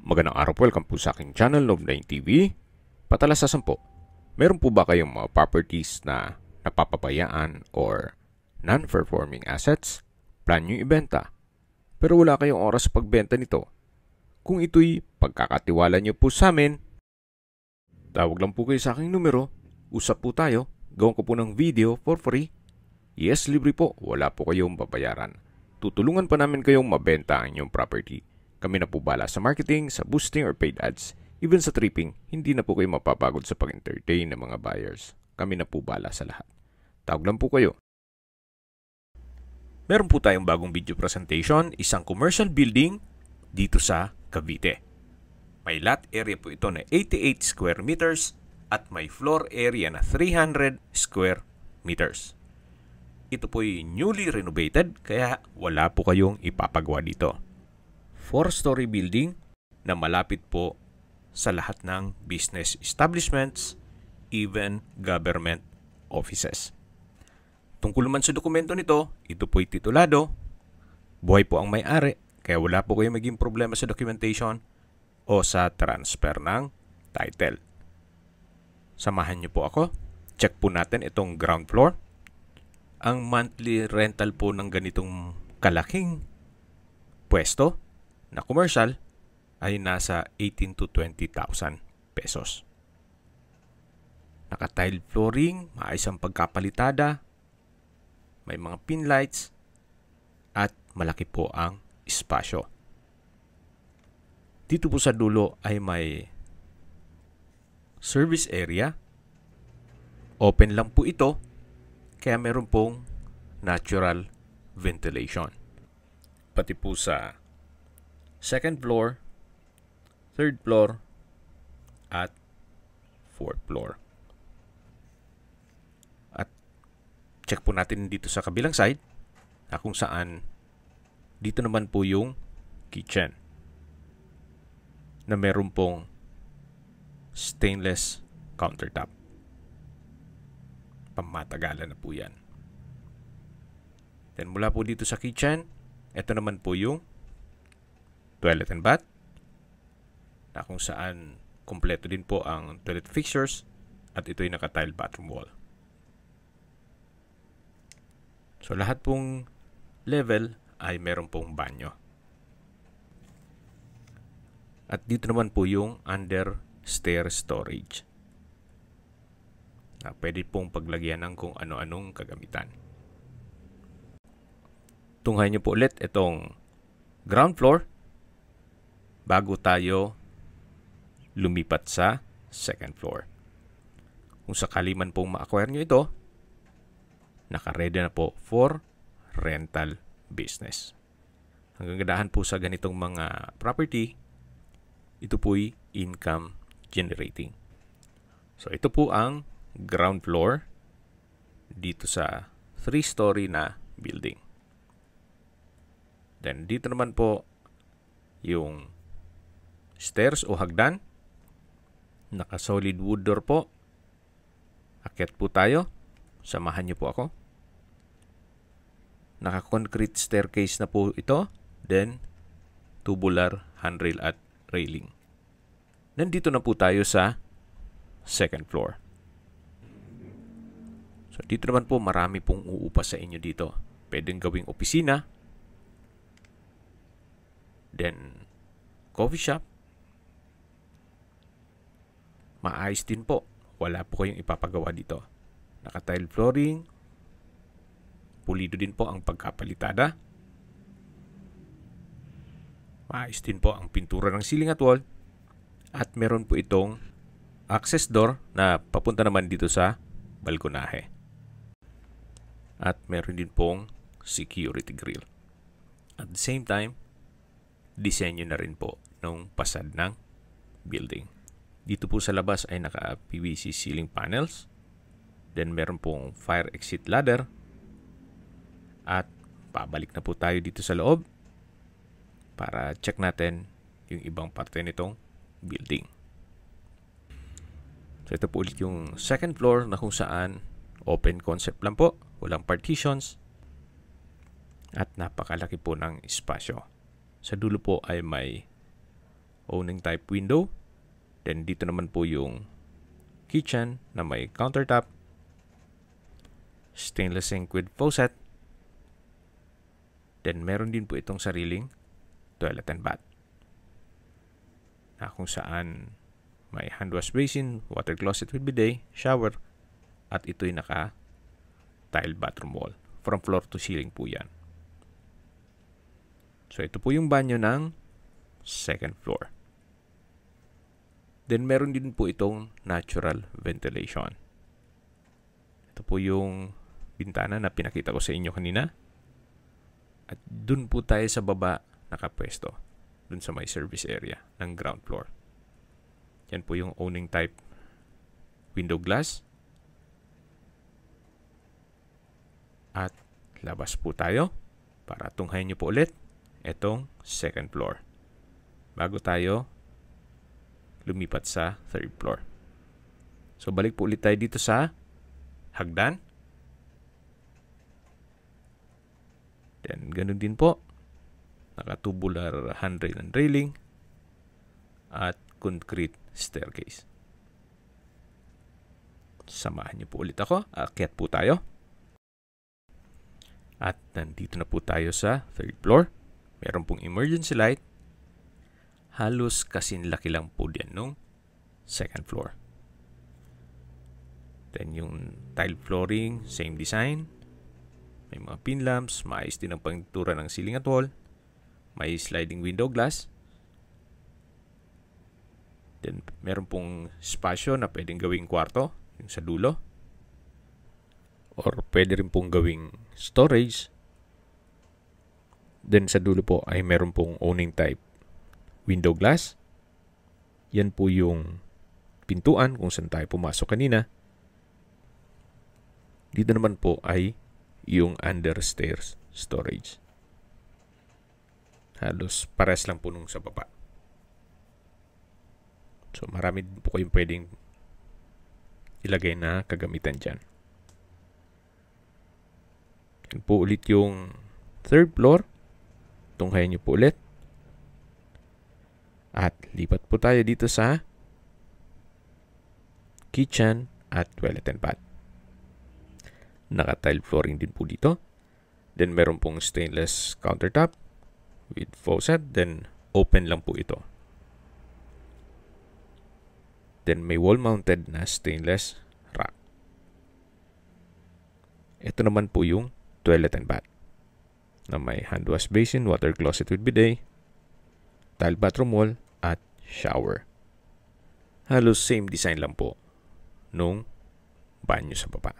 Magandang araw po, welcome po sa aking channel, Love9 TV. Patalasasan po, meron po ba kayong mga properties na napapabayaan or non-performing assets? Plan nyo ibenta, pero wala kayong oras sa pagbenta nito. Kung ito'y pagkakatiwala nyo po sa amin, tawag lang po kayo sa aking numero, usap po tayo, gawin ko po ng video for free. Yes, libre po, wala po kayong babayaran. Tutulungan pa namin kayong mabenta ang inyong property. Kami na po bala sa marketing, sa boosting or paid ads. Even sa tripping, hindi na po kayo mapapagod sa pag-entertain ng mga buyers. Kami na po bala sa lahat. Tawag lang po kayo. Meron po tayong bagong video presentation, isang commercial building dito sa Cavite. May lot area po ito na 88 square meters at may floor area na 300 square meters. Ito po ay newly renovated kaya wala po kayong ipapagawa dito. 4-story building na malapit po sa lahat ng business establishments, even government offices. Tungkol naman sa dokumento nito, ito po'y titulado, buhay po ang may-ari, kaya wala po kayong maging problema sa documentation o sa transfer ng title. Samahan niyo po ako. Check po natin itong ground floor. Ang monthly rental po ng ganitong kalaking pwesto na commercial ay nasa 18 to 20,000 pesos. Naka-tile flooring, maayos ang pagkapalitada, may mga pin lights, at malaki po ang espasyo. Dito po sa dulo ay may service area. Open lang po ito, kaya meron pong natural ventilation. Pati po sa second floor, third floor, at fourth floor. At check po natin dito sa kabilang side na kung saan dito naman po yung kitchen na meron pong stainless countertop. Pamatagalan na po yan. Then mula po dito sa kitchen, ito naman po yung toilet and bath na kung saan kompleto din po ang toilet fixtures at ito'y naka-tile bathroom wall. So lahat pong level ay meron pong banyo. At dito naman po yung under stair storage na pwede pong paglagyan ng kung ano-anong kagamitan. Tunghayin niyo po ulit itong ground floor bago tayo lumipat sa second floor. Kung sakali man pong ma-acquire nyo ito, naka-ready na po for rental business. Ang kagandahan po sa ganitong mga property, ito po'y income generating. So ito po ang ground floor dito sa 3-story na building. Then dito naman po yung stairs o hagdan. Naka-solid wood door po. Akyat po tayo. Samahan niyo po ako. Naka-concrete staircase na po ito. Then, tubular handrail at railing. Nandito na po tayo sa second floor. So, dito naman po marami pong uupa sa inyo dito. Pwedeng gawing opisina. Then, coffee shop. Maayos din po. Wala po kayong ipapagawa dito. Naka-tile flooring. Pulido din po ang pagkapalitada. Maayos din po ang pintura ng ceiling at wall. At meron po itong access door na papunta naman dito sa balkonahe. At meron din pong security grill. At the same time, disenyo na rin po ng pasad ng building. Dito po sa labas ay naka-PVC ceiling panels. Then meron pong fire exit ladder. At pabalik na po tayo dito sa loob para check natin yung ibang parte nitong building. So ito po ulit yung second floor na kung saan open concept lang po. Walang partitions. At napakalaki po ng espasyo. Sa dulo po ay may owning type window. Then dito naman po yung kitchen na may countertop, stainless sink with faucet. Then meron din po itong sariling toilet and bath, na kung saan may hand wash basin, water closet with bidet, shower, at ito'y naka-tiled bathroom wall. From floor to ceiling po yan. So ito po yung banyo ng second floor. Then meron din po itong natural ventilation. Ito po yung bintana na pinakita ko sa inyo kanina. At dun po tayo sa baba nakapwesto. Dun sa may service area ng ground floor. Yan po yung owning type window glass. At labas po tayo para tunghayan nyo po ulit itong second floor. Bago tayo lumipat sa third floor. So balik po ulit tayo dito sa hagdan. Then ganun din po. Naka-tubular handrail and railing at concrete staircase. Samahan niyo po ulit ako. Akyat po tayo. At nandito na po tayo sa third floor. Meron pong emergency light. Halos kasing laki lang po diyan nung second floor. Then yung tile flooring, same design. May mga pin lamps, maayos din ang pagtura ng ceiling at wall. May sliding window glass. Then meron pong spasyo na pwedeng gawing kwarto, yung sa dulo. Or pwede rin pong gawing storage. Then sa dulo po ay meron pong owning type window glass. Yan po yung pintuan kung saan tayo pumasok kanina. Dito naman po ay yung understairs storage. Halos pares lang po nung sa baba. So marami din po kayong pwedeng ilagay na kagamitan dyan. Yan po ulit yung third floor. Tunghayan nyo po ulit. At lipat po tayo dito sa kitchen at toilet and bath. Naka-tile flooring din po dito. Then meron pong stainless countertop with faucet. Then open lang po ito. Then may wall-mounted na stainless rack. Ito naman po yung toilet and bath na may hand wash basin, water closet with bidet, tile bathroom wall, at shower. Halos same design lang po nung banyo sa baba.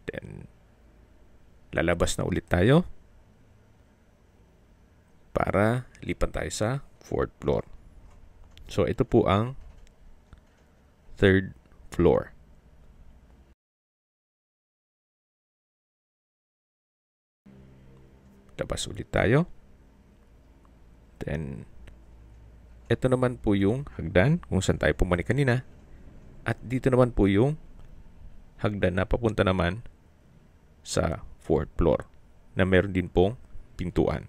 Then lalabas na ulit tayo para lipat tayo sa fourth floor. So ito po ang third floor. Labas ulit tayo. Then ito naman po yung hagdan kung saan tayo pumani kanina. At dito naman po yung hagdan na papunta naman sa fourth floor na meron din pong pintuan.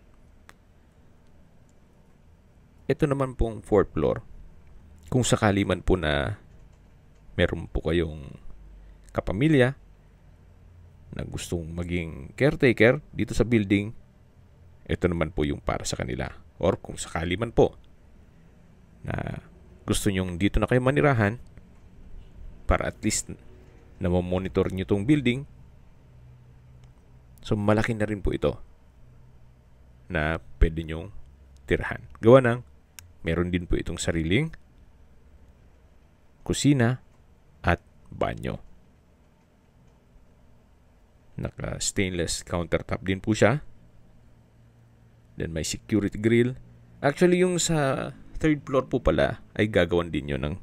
Ito naman pong fourth floor. Kung sakali man po na meron po kayong kapamilya na gustong maging caretaker dito sa building, ito naman po yung para sa kanila. Or kung sakali man po na gusto nyong dito na kayo manirahan para at least na monitor nyo itong building, so malaki na rin po ito na pwede nyong tirahan. Gawa ng meron din po itong sariling kusina at banyo. Naka stainless countertop din po siya. Then may security grill. Actually yung sa third floor po pala ay gagawan din yun ng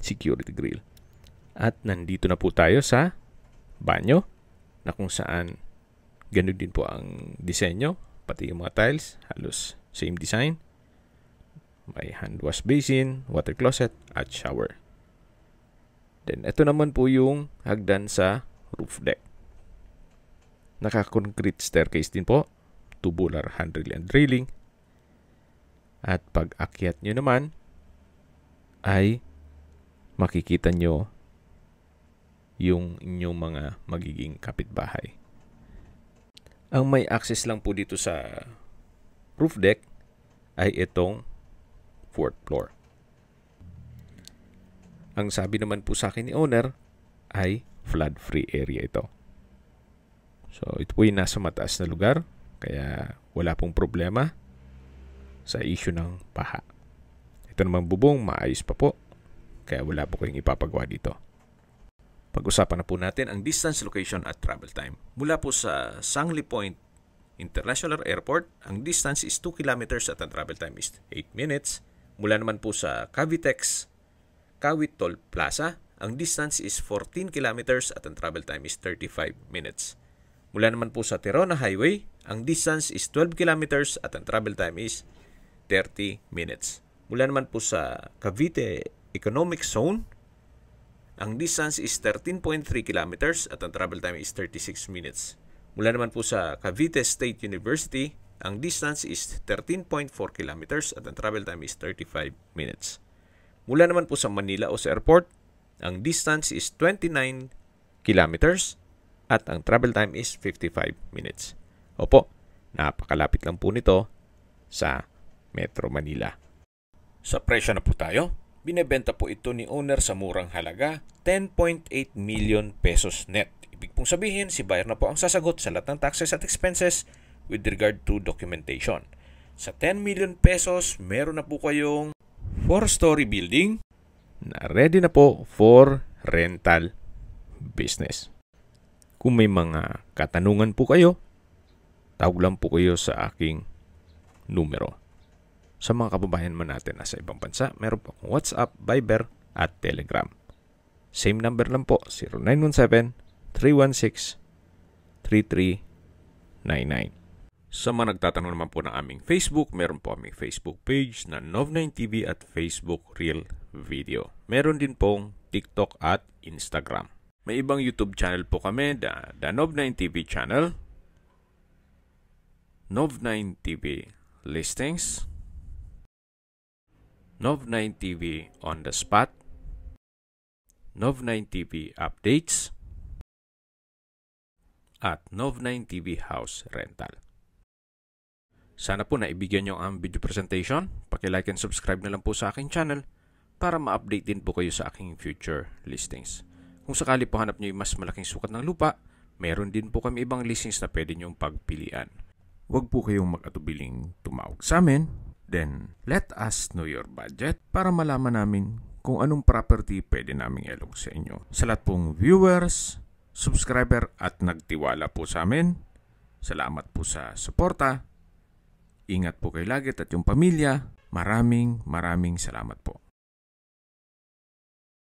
security grill. At nandito na po tayo sa banyo na kung saan ganun din po ang disenyo. Pati yung mga tiles, halos same design. May hand wash basin, water closet, at shower. Then ito naman po yung hagdan sa roof deck. Naka-concrete staircase din po. Tubular handrail and railing. At pag akyat nyo naman, ay makikita nyo yung inyong mga magiging kapitbahay. Ang may access lang po dito sa roof deck ay itong 4th floor. Ang sabi naman po sa akin ni owner ay flood-free area ito. So ito po yung nasa mataas na lugar, kaya wala pong problema sa issue ng baha. Ito naman bubong, maayos pa po, kaya wala po kayong ipapagawa dito. Pag-usapan na po natin ang distance, location at travel time. Mula po sa Sangley Point International Airport, ang distance is 2 kilometers at ang travel time is 8 minutes. Mula naman po sa Cavitex Kawit Toll Plaza, ang distance is 14 kilometers at ang travel time is 35 minutes. Mula naman po sa Tirona Highway, ang distance is 12 kilometers at ang travel time is 30 minutes. Mula naman po sa Cavite Economic Zone, ang distance is 13.3 kilometers at ang travel time is 36 minutes. Mula naman po sa Cavite State University, ang distance is 13.4 kilometers at ang travel time is 35 minutes. Mula naman po sa Manila o sa airport, ang distance is 29 kilometers at ang travel time is 55 minutes. Opo, napakalapit lang po nito sa Metro Manila. Sa presyo na po tayo. Binebenta po ito ni owner sa murang halaga, 10.8 million pesos net. Ibig pong sabihin, si buyer na po ang sasagot sa lahat ng taxes at expenses with regard to documentation. Sa 10 million pesos, meron na po kayong 4-story building na ready na po for rental business. Kung may mga katanungan po kayo, tawag lang po kayo sa aking numero. Sa mga kababayan man natin nasa ibang bansa, meron po akong WhatsApp, Viber, at Telegram. Same number lang po, 0917-316-3399. Sa mga nagtatanong naman po ng aming Facebook, meron po aming Facebook page na Nov9TV at Facebook Real Video. Meron din pong TikTok at Instagram. May ibang YouTube channel po kami, the Nov9TV channel, Nov9TV Listings, Nov9TV On The Spot, Nov9TV Updates, at Nov9TV House Rental. Sana po naibigyan nyo ang video presentation. Paki-like and subscribe na lang po sa aking channel para ma-update din po kayo sa aking future listings. Kung sakali po hanap nyo yung mas malaking sukat ng lupa, meron din po kami ibang listings na pwede nyong pagpilian. Huwag po kayong mag-atubiling tumawag sa amin. Then, let us know your budget para malaman namin kung anong property pwede naming ilog sa inyo. Sa lahat pong viewers, subscriber at nagtiwala po sa amin, salamat po sa suporta. Ingat po kayo lagi at yung pamilya. Maraming salamat po.